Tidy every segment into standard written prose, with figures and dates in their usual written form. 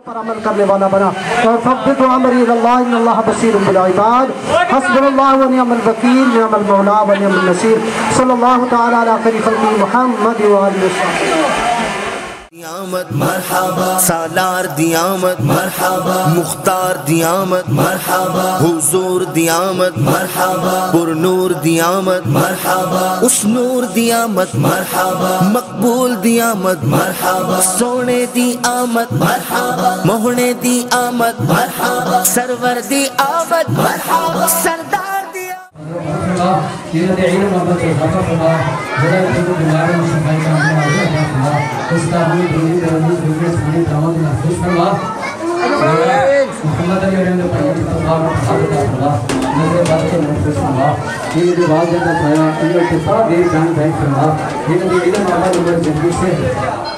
پر عمل کرنے والا بنا اور فقد امری اللہ ان اللہ بصیر بالعباد حسبنا اللہ ونعم الوکیل نعم المولا ونعم النصیر صلی اللہ تعالی علی خیر خلق محمد وآلہ وسلم. دیامت مرحبا سالار دیامت مرحبا مختار دیامت مرحبا حضور دیامت مرحبا پر نور دیامت مرحبا اس نور دیامت مرحبا مقبول دیامت مرحبا سونے دی آمد مرحبا مہنے دی آمد مرحبا سرور دی آمد مرحبا سردار دی سیرت علم محبت حفظ اللہ جلال حضور بیماری صفائی کا اللہ اس کا ہمیں دینی درمی دنیا سنی دعوت محفوظ فرما محمد علی رحمت پرمت اتفاق حضرت اللہ نظر بات کے محفوظ فرما یہ رواج جاتا سایا یہ اتفاق دیر جان بھائی فرما یہ نبی علم محبت عمر زندگی سے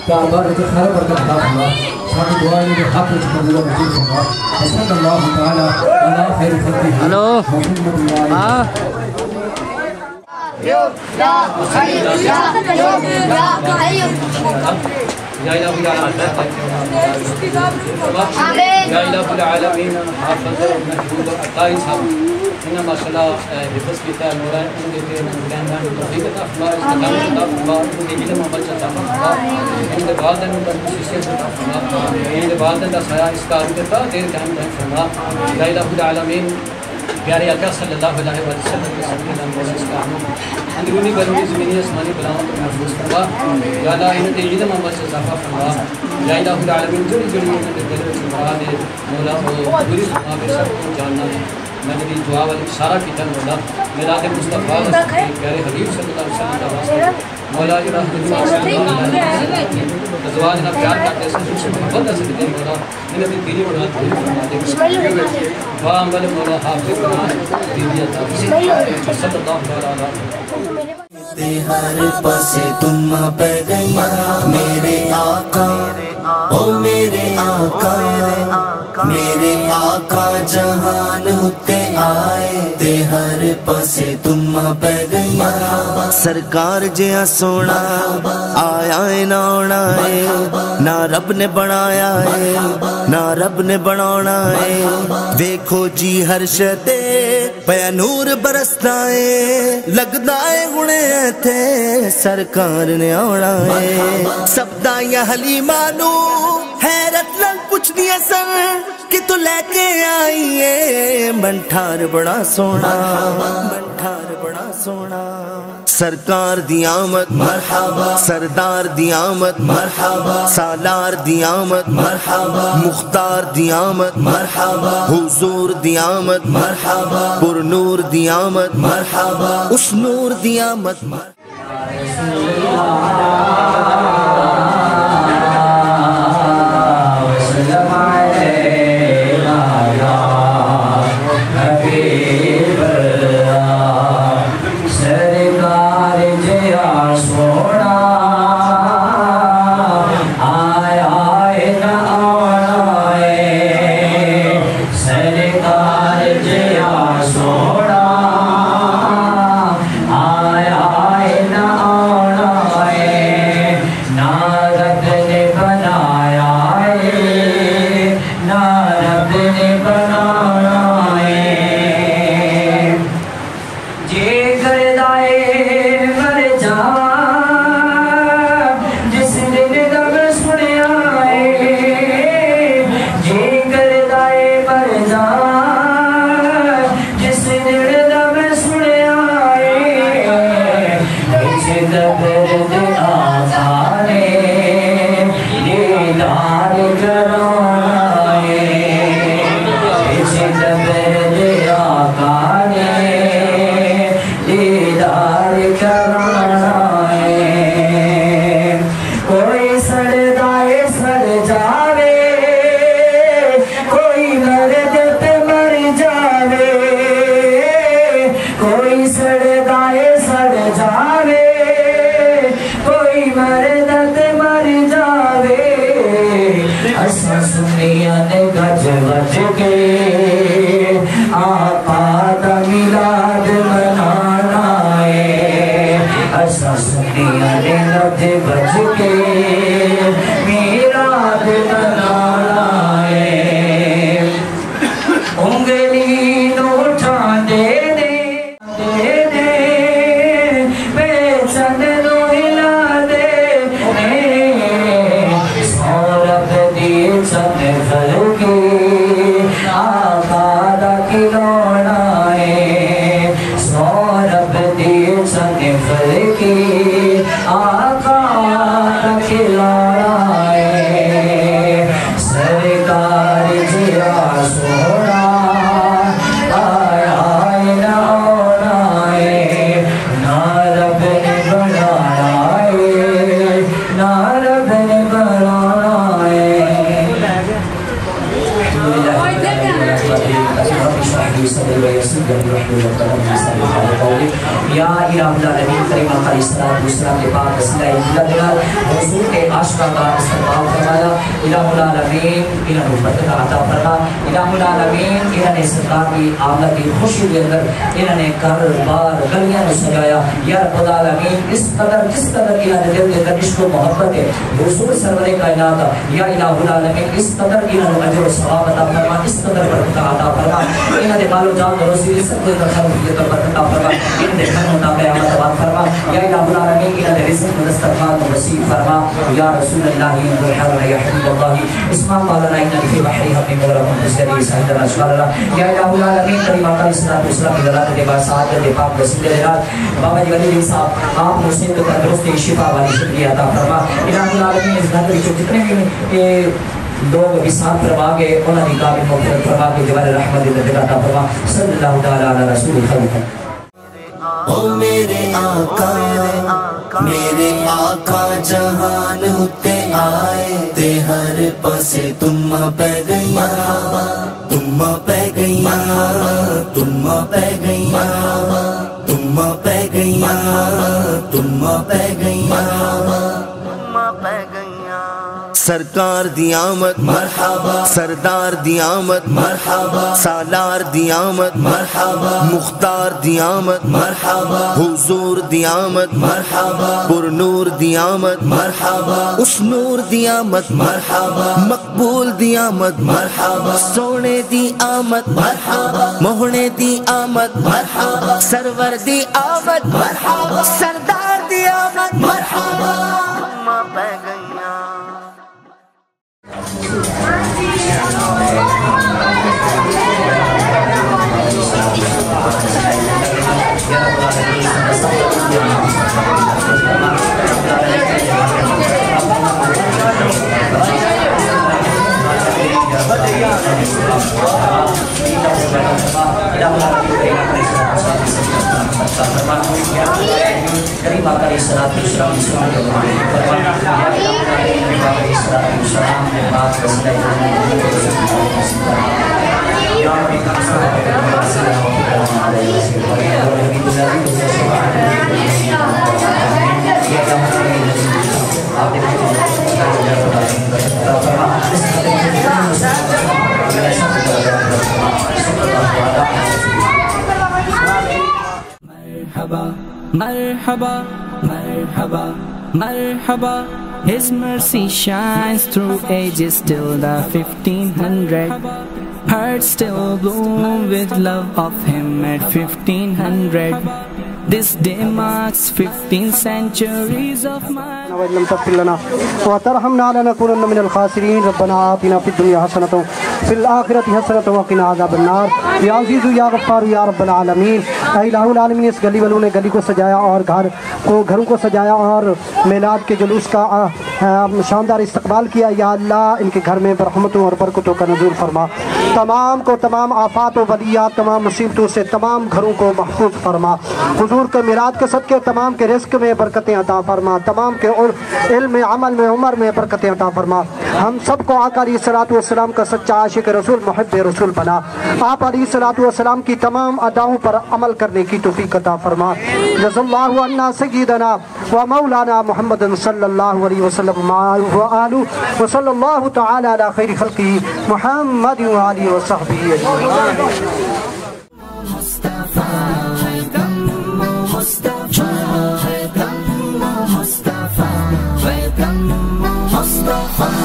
کعبہ رجل خیر برکت اللہ فرما ساتھ دعائیں کے حق رجل اللہ مجید فرما حسن اللہ تعالی اللہ خیر فتح محمد اللہ يا حي يا قيوم يا قيوم يا إله العالمين حافظ محمود عطائي صاحب إنما صلاة بفضل كتاب مولاي إن دي مولان توفيق الله استقامة الله إن دي علم بچا الله إن دي بعد أن تنسيس الله إن دي بعد أن سايا استقامة دير كان الله لا إله العالمين پیارے آقا صلی اللہ علیہ وسلم کے سبیل اللہ استعمال اندرونی بیرونی زمینی آسمانی بلاؤں پر محفوظ فرما یا اللہ انت علم عمل سے اضافہ فرما یا الہ العالمین جڑی جڑی انت دل میں مراد ہے مولا وہ پوری فرما بے سب کو جاننا ہے میں نے دعا والی اشارہ کی تن مولا میلاد مصطفیٰ پیارے حبیب صلی اللہ علیہ وسلم مولا رحمت اللہ صلی اللہ علیہ وسلم ازواج نہ پیار کرتے ہیں سے محبت سے دے مولا انہیں بھی تیری اولاد پوری فرما دے دعا عمل مولا حافظ بنا دیدی عطا صلی اللہ علیہ وسلم. ہر پاسے تم پہ گئی میرے آقا او میرے آقا میرے آقا جہان ہوتے آئے تے ہر پاسے تم پہ گئی سرکار جہاں سونا آیا ہے نہ آنا ہے نہ رب نے بنایا ہے نہ رب نے بنانا ہے دیکھو جی ہر شتے پیا نور برستا ہے لگتا ہے گنے تھے سرکار نے آنا ہے سب دائیاں حلیمہ نو حیرت لن پوچھ دیا سر کہ تو لے کے آئیے منٹھار بڑا سونا منٹھار بڑا سونا سرکار دی آمد مرحبا سردار دی آمد مرحبا سالار دی آمد مرحبا مختار دی آمد مرحبا حضور دی آمد مرحبا پر نور دی آمد مرحبا اس نور دی آمد بچ کے میرا دل بنانا صنف کی آقا دا کھلونا ہے سورب دی صنف کی آقا دا کھلونا ہے سرکار جیا سونا یا الہ العالمین کریم آقا علیہ السلام کے پاک وسیلہ بلندگار حضور کے عاشقاں کا استقبال فرمایا الہ العالمین انہاں کو برکت عطا فرما الہ العالمین انہاں نے سرکار کی آمد کی خوشی کے اندر انہاں نے گھر بار گلیاں کو سجایا یا رب العالمین اس قدر جس قدر انہاں نے دل کے اندر عشق و محبت ہے حضور سرور کائنات یا الہ العالمین اس قدر انہاں نے اجر و ثواب عطا فرما اس قدر برکت عطا فرما انہاں نے مال و جان اور روزی سب کو برکت عطا فرما انہاں نے قیامت آباد فرما یا الہ العالمین انہاں نے رزق و دسترخوان و نصیب فرما یا رسول اللہ یا حبیب اللہ اسمع قالنا ان فی بحری ہم مولا منتظری سعید الاشوار اللہ یا الہ العالمین کریم آقا علیہ السلام کی ذات کے بعد سعادت پاک وسیلہ رات بابا جی ولی صاحب آپ مسلم کو تندرستی شفا والی زندگی عطا فرما الہ العالمین اس گھر میں جتنے بھی لوگ وصال فرما گئے انہاں دی قابل مغفرت فرما کے جوار رحمت عطا فرما صلی اللہ تعالی علی رسول خلق او میرے آقا جہان ہوتے آئے تے ہر پاسے تم پہ گئی مرحبا تم پہ گئی مرحبا تم پہ گئی مرحبا تم پہ گئی مرحبا تم پہ گئی مرحبا سرکار دی آمد مرحبا سردار دی آمد مرحبا سالار دی آمد مرحبا مختار دی آمد مرحبا حضور دی آمد مرحبا پر نور دی آمد مرحبا اس نور دی آمد مرحبا مقبول دی آمد مرحبا سونے دی آمد مرحبا موہنے دی آمد مرحبا سرور دی آمد مرحبا سردار دی آمد مرحبا کریم آقا علیہ السلام Marhaba, marhaba, marhaba. His mercy shines through ages till the 1500. Hearts still bloom with love of him at 1500. This day marks 15 centuries of mine. وإن لم تغفر لنا وترحمنا لنكونن من الخاسرين ربنا آتنا في الدنيا حسنة في الآخرة حسنة وقنا عذاب النار یا عزیز یا غفار یا رب العالمین اے الہ العالمین اس گلی والوں نے گلی کو سجایا اور گھروں کو سجایا اور میلاد کے جلوس کا شاندار استقبال کیا یا اللہ ان کے گھر میں برحمتوں اور برکتوں کا نزول فرما تمام کو تمام آفات و بلیات تمام مصیبتوں سے تمام گھروں کو محفوظ فرما حضور کے میلاد کے صدقے تمام کے رزق میں برکتیں عطا فرما تمام کے علم عمل میں عمر میں برکتیں عطا فرما ہم سب کو آقا علیہ الصلوۃ والسلام کا سچا عاشق رسول محب رسول بنا آپ علیہ الصلوۃ والسلام کی تمام اداؤں پر عمل کرنے کی توفیق عطا فرما جزا اللہ عنا سیدنا و مولانا محمد صلی اللہ علیہ وسلم وآلہ وصلی اللہ تعالی علی خیر خلقہ محمد وآلہ وصحبہ اجمعین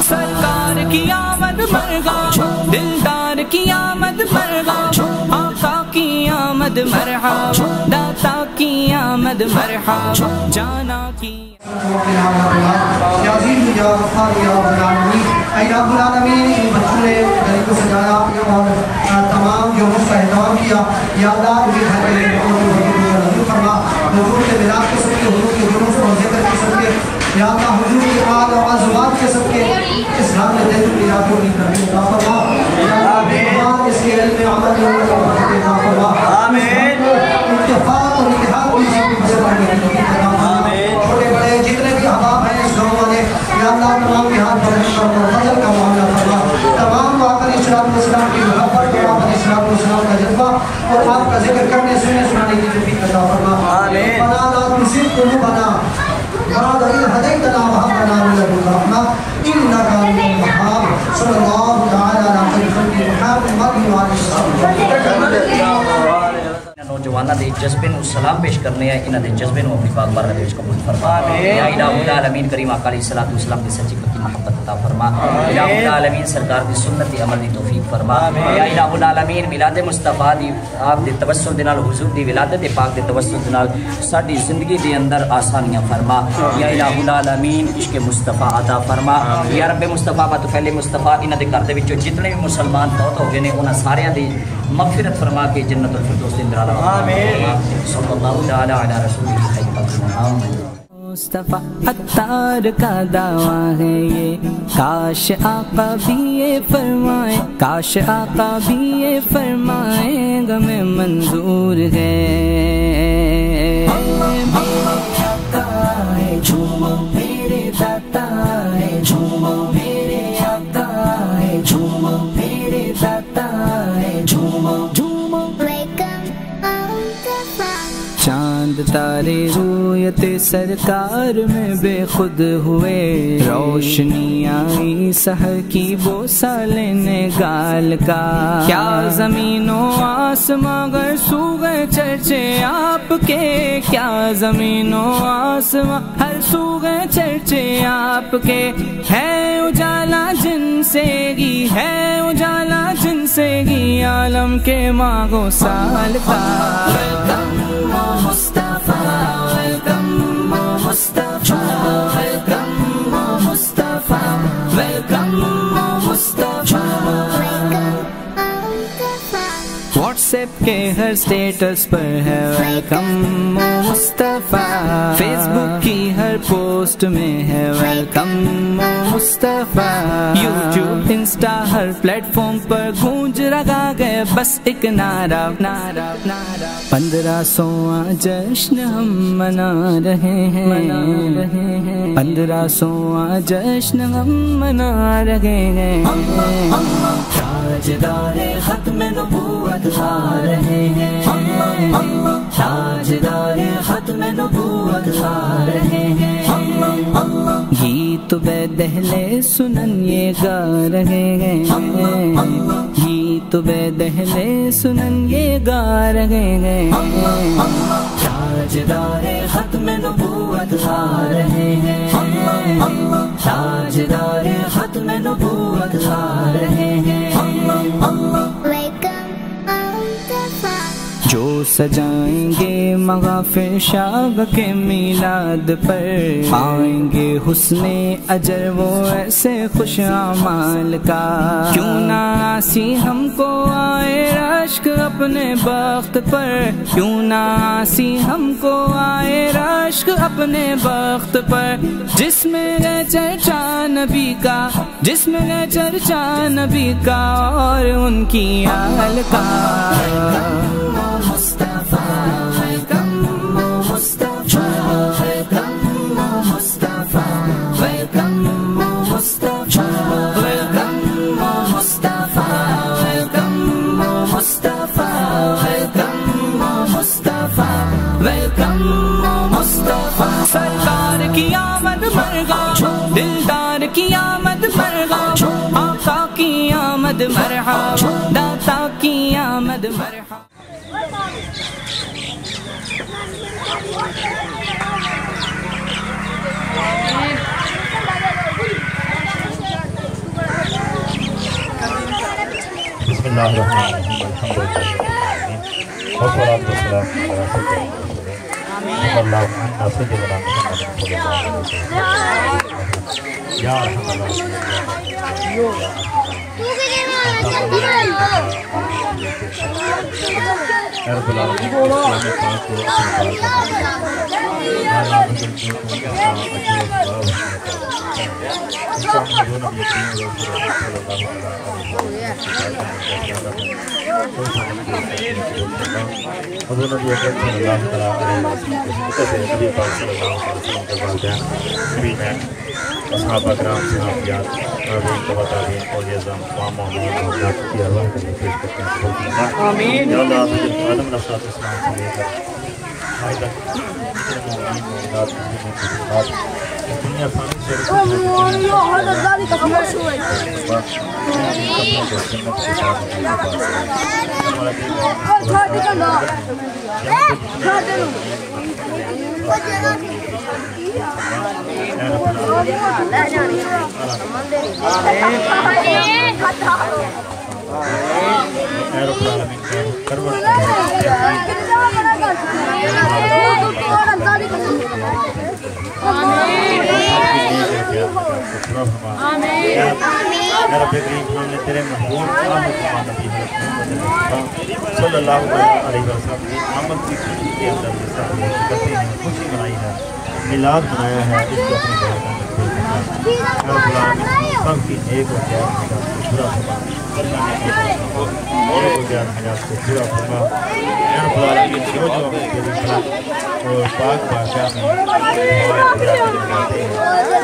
سرکار کی آمد مرغا دلدار کی آمد مرغا آقا کی آمد مرحبا داتا کی آمد مرحبا جانا کی یا عزیز یا غفار یا رب العالمین، اے رب العالمین ان بچوں نے گھر کو سجایا اور تمام جو مفت اہتمام کیا، یا اللہ ان کے گھر کے حضور فرما، حضور کے میلاد کے صدقے، حضور کے جلوس اور ذکر کے صدقے، یا اللہ حضور کی آل و ازواج کے صدقے اس گھر میں دل کی یادوں کی کرنے عطا فرما، یا اللہ اس کے علم عمل اور برکت عطا فرما، آمین، اتفاق اور اتحاد کی سب کی بسرانی کی عطا فرما، چھوٹے بڑے جتنے بھی احباب ہیں اس گاؤں والے، یا اللہ تمام کے ہاتھ پر فضل کا معاملہ فرما، تمام آقا علیہ السلام کی محبت اور آقا علیہ السلام کا جذبہ اور آپ کا ذکر کرنے سنانے کی توفیق عطا فرما، آمین، ربنا لا تزغ قلوبنا بعد إذ هديتنا وهب لنا من لدنك رحمة إنك أنت الوهاب. صلى الله تعالى على خير خلق محمد وعلى آله وصحبه. نوجوانوں دے جذبے نو سلام پیش کرنے ہیں، انہاں دے جذبے نو اپنی پاک بارگاہ وچ قبول فرما، یا الہ العالمین کریم آقا علیہ الصلوۃ والسلام کی سچی پکی محبت عطا فرما، یا الہ العالمین سرکار دی سنت دی عمل دی توفیق فرما، یا الہ العالمین میلاد مصطفیٰ دی آپ دے توسل دے نال حضور دی ولادت دے پاک دے توسل دے نال ساڈی زندگی دے اندر آسانیاں فرما، یا الہ العالمین عشق مصطفیٰ عطا فرما، یا رب مصطفیٰ بات پہلے مصطفیٰ انہاں دے گھر دے وچوں جتنے بھی مسلمان فوت ہو گئے نے انہاں ساریاں دی مغفرت فرما کے جنت الفردوس دے اندر عطا آمین، صلی اللہ تعالی علی رسول خیر محمد مصطفیٰ عطار کا دعویٰ ہے یہ، کاش آقا بھی یہ فرمائے، کاش آقا بھی یہ فرمائے، غم منظور ہے، میرے آقا ہے جھومو میرے داتا ہے، جھومو میرے آقا ہے، جھومو میرے داتا ہے، جھومو جھومو چاند تارے رویت سرکار میں بے خود ہوئے، روشنی آئی سحر کی بوسہ لینے گال کا، کیا زمین و آسماں گر سو گئے چرچے آپ کے، کیا زمین و آسماں ہر سو گئے چرچے آپ کے، ہے اجالا جن سے گی، ہے اجالا جن سے گی عالم کے ماغو سال کا، مصطفیٰ ویلکم مصطفیٰ ویلکم مصطفیٰ ویلکم مصطفیٰ، واٹس ایپ کے ہر سٹیٹس پر ہے ویلکم مصطفیٰ، فیس بک کی ہر پوسٹ میں ہے ویلکم مصطفیٰ، یوٹیوب انسٹا ہر پلیٹ فارم پر گونج رگا گئے بس ایک نعرہ، نعرہ نعرہ، 1500واں جشن ہم منا رہے ہیں، 1500واں جشن ہم منا رہے ہیں، تاجدار ختم نبوت آ رہے ہیں، تاجدار ختم نبوت آ رہے ہیں، گیت بے دہلے سنن یہ گا رہے ہیں، گیت بے دہلے سنن یہ گا رہے ہیں، تاجدار ختم نبوت آ رہے ہیں، تاجدار ختم نبوت آ رہے ہیں، جو سجائیں گے مغافر شاغ کے میلاد پر، پائیں گے حسن اجر وہ ایسے خوش اعمال کا، کیوں نہ آسی ہم کو آئے رشک اپنے بخت پر، کیوں نہ آسی ہم کو آئے رشک اپنے بخت پر، جس میں ہے چرچا نبی کا، جس میں ہے چرچا نبی کا اور ان کی آل کا، مصطفیٰ ویلکم مصطفیٰ ویلکم مصطفیٰ ویلکم مصطفیٰ ویلکم مصطفیٰ ویلکم مصطفیٰ ویلکم مصطفیٰ ویلکم مصطفیٰ، سرکار کی آمد مرحبا، دلدار کی آمد مرحبا، آقا کی آمد مرحبا، داتا کی آمد مرحبا۔ بسم اللہ الرحمن الرحیم، الحمدللہ والصلاۃ والسلام علی رسول اللہ۔ اللہ عنا سیدنا محمد صلی اللہ علیہ وسلم یا ارحم الراحمین اے رب العالمین اسلام پاک کو اپنے پاک اصحاب اکرام صحابیات تابعین تبع تابعین اولیاء اعظام تمام مومنین مومنات کی ارواح کے لیے پیش کرتے ہیں آمین یا اللہ آدم علیہ السلام سے لے کر آج تک مومنین مومنات مسلمات دنیا فانی سے صلی اللہ علیہ وسلم کی آمد کی خوشی کے اندر جس طرح کرتے ہیں خوشی منائی ہے میلاد منایا ہے اس کو اپنی بہت سب کی نیک و جان پورا فرما رب العالمین جو اپنے اور پاک بادشاہ میں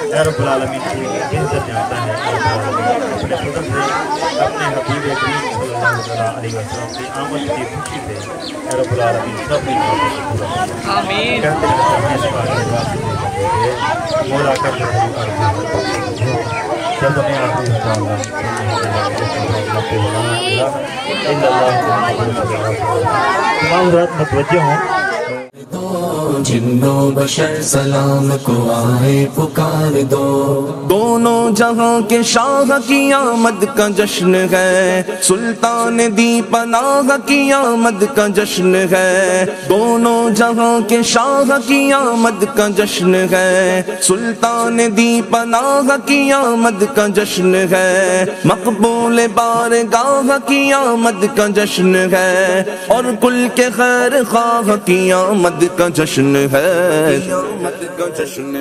اے رب العالمین کی عزت جاتا ہے اپنے فضل سے اپنے حبیب کریم صلی اللہ علیہ وسلم کی آمد کی خوشی سے اے رب العالمین سب کی آمین کہتے ہیں مولا کر جب میں آتی ہوں تمام رات متوجہ ہوں جنو بشر سلام کو آئے پکار دو دونوں جہاں کے شاہ کی آمد کا جشن ہے سلطان دی پناہ کی آمد کا جشن ہے دونوں جہاں کے شاہ کی آمد کا جشن ہے سلطان دی پناہ کی آمد کا جشن ہے مقبول بارگاہ کی آمد کا جشن ہے اور کل کے خیر خواہ کی آمد کا جشن ہے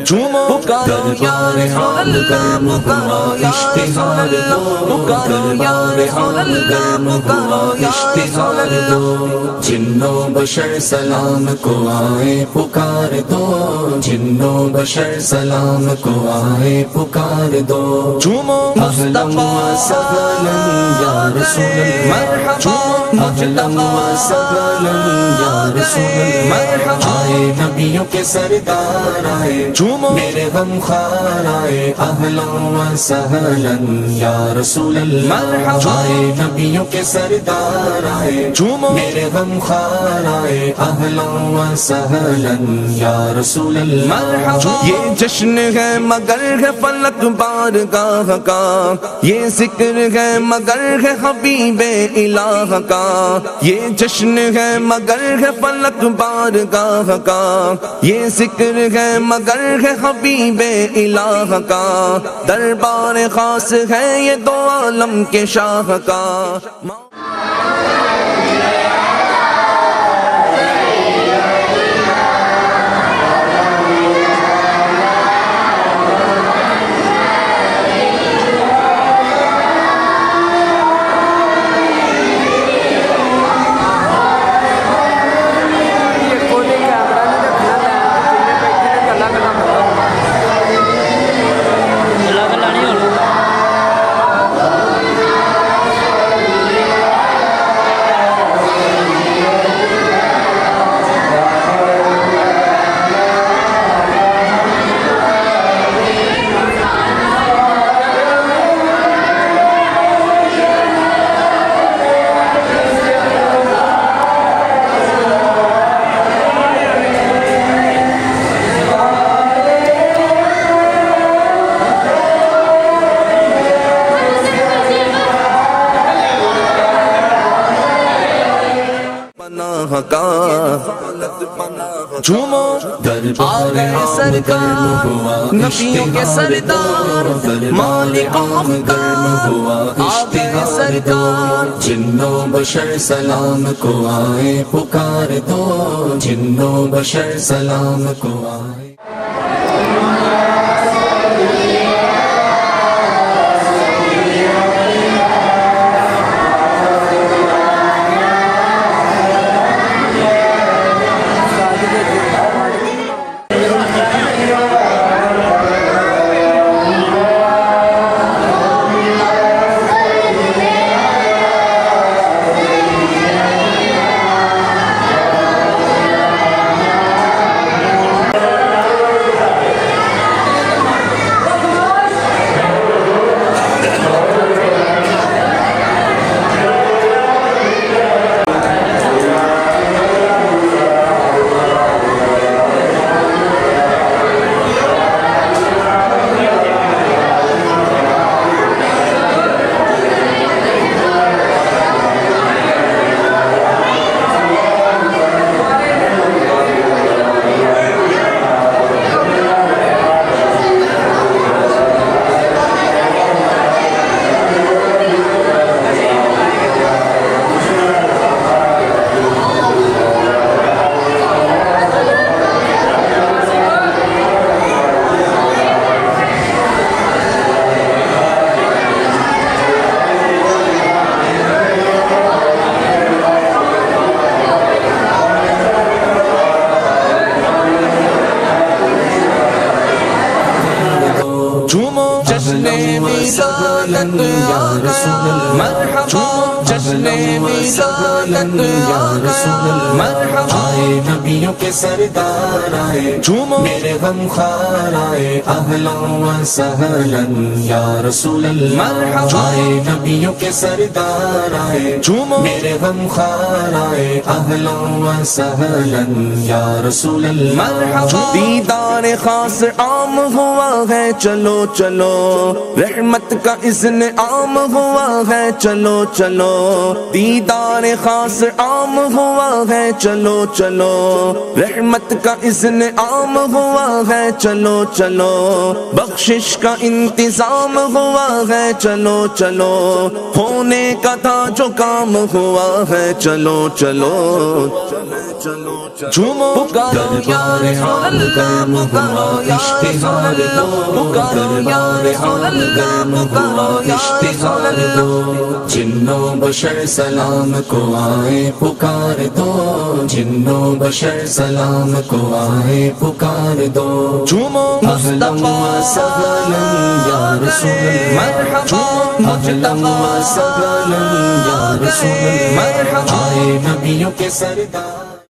جھومو پکارو یار حال گرم ہوا اشتہار دو پکارو یار حال گرم ہوا اشتہار دو جنو بشر سلام کو آئے پکار دو جنو بشر سلام کو آئے پکار دو جھومو مصطفیٰ سہلا یا رسول مرحبا مصطفیٰ سہلا یا رسول آئے نبیوں کے سردار آئے میرے غم خار آئے اہلا و سہلا یا رسول اللہ آئے نبیوں کے سردار آئے میرے غم خار آئے اہلا و سہلا یا رسول اللہ یہ جشن ہے مگر ہے فلک بارگاہ کا یہ ذکر ہے مگر ہے حبیب الہ کا یہ جشن ہے مگر ہے فلک بارگاہ کا یہ ذکر ہے مگر ہے حبیب الہ کا دربار خاص ہے یہ دو عالم کے شاہ کا کا جھومو آ گئے سرکار نبیوں کے سردار مالک مختار آ گئے سرکار جنو بشر سلام کو آئے پکار دو جنو بشر سلام کو آئے آئے نبیوں کے سردار آئے میرے غم خوار آئے اہلا و سہلا یا رسول اللہ آئے نبیوں کے سردار آئے میرے غم خوار آئے اہلا و سہلا یا رسول اللہ دیدار خاص عام ہوا ہے چلو چلو رحمت کا اذن عام ہوا ہے چلو چلو دیدار خاص عام ہوا ہے چلو چلو رحمت کا اذن عام ہوا ہے چلو چلو بخشش کا انتظام ہوا ہے چلو چلو ہونے کا تھا جو کام ہوا ہے چلو چلو جھومو پکارو یا رسول اللہ پکارو یا رسول اللہ پکارو یا رسول اللہ پکارو یا رسول اللہ جنو بشر سلام کو آئے پکار دو جنو بشر سلام کو آئے پکار دو جھومو مصطفیٰ سہلا یا رسول مرحبا مصطفیٰ سہلا یا رسول آئے نبیوں کے سردار